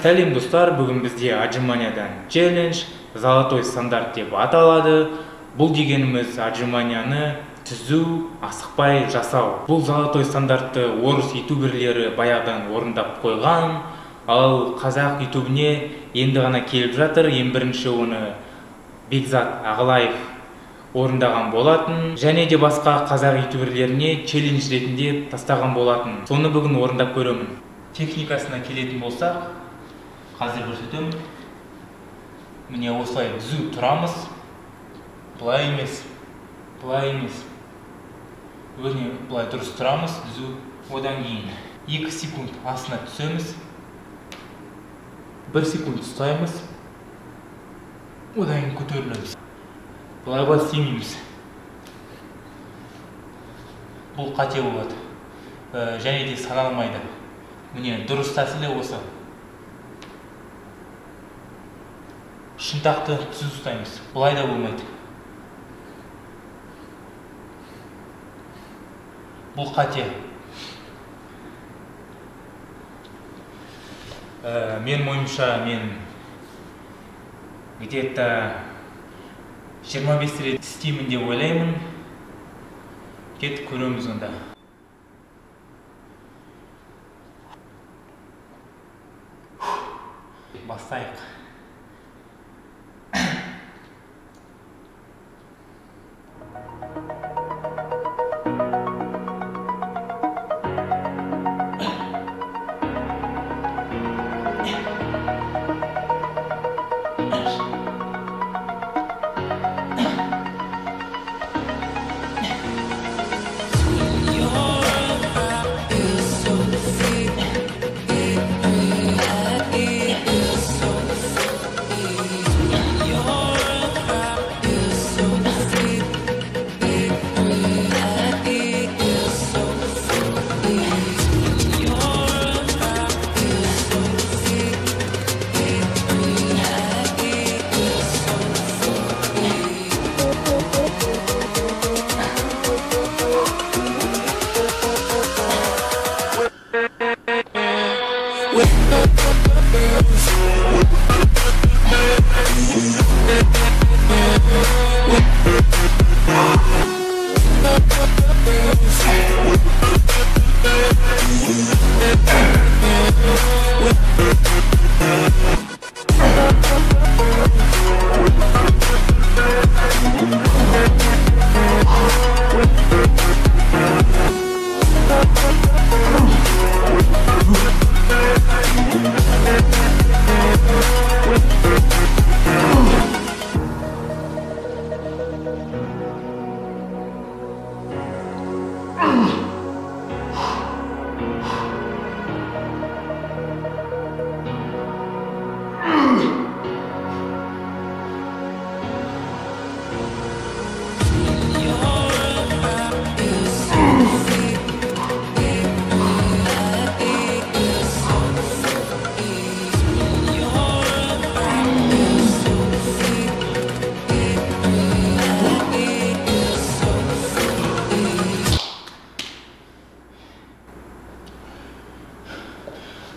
Сәлем достар, бүгін бізде отжиманиядан челлендж золотой стандарт деп аталады. Бұл дегеніміз отжиманияны түзу, асықпай жасау. Бұл золотой стандартты орыс ютуберлері баяғыдан орындап қойған, ал қазақ ютубіне енді ғана келіп жатыр. Ең бірінші оны Бекзат Ағылаев орындаған болатын, және де басқа қазақ ютуберлеріне челлендж ретінде тастаған болатын. Соны бүгін орындап көремін. Техникасына келетін болсақ, қазір көрсетемін. Міне осылай түзу тұрамыз. Бұлай емес. Бұлай дұрыс тұрамыз, түзу. Одан кейін 2 секунд астына түсеміз. 1 секунд ұстаймыз. Одан кейін көтерілеміз. Бұлай істемейміз. Бұл қате болады. Және де саналмайды. Міне дұрыс тәсілі осы. Шынтақты түзу ұстаймыз. Бұлай да болмайды. Бұл қате. Мен ойымша, мен где-то 25 рет істеймін деп ойлаймын. Кетіп көреміз онда. Бастайық.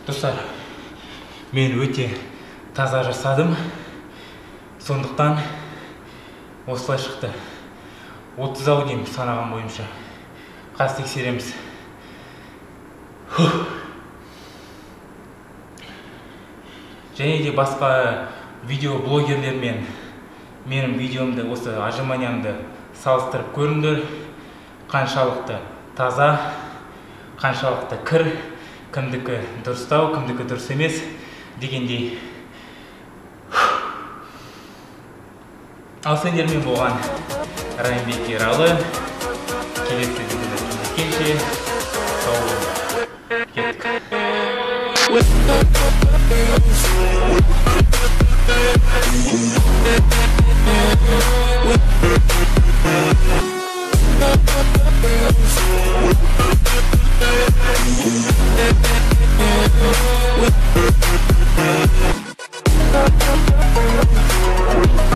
Достар, мен өте таза жасадым. Сондықтан осылай шықты. 30 деймін санаған бойымша. Қазір тексереміз. Және де басқа видеоблогерлермен менің видеомды, осы отжиманиямды салыстырып көріңдер. Қаншалықты таза, қаншалықты кір, кімдікі дұрыстау, кімдікі дұрыс емес дегендей. Ал сендермен болған Райымбек Ералы. Келесі видеода кездескенше сау болыңдар. Кеттік.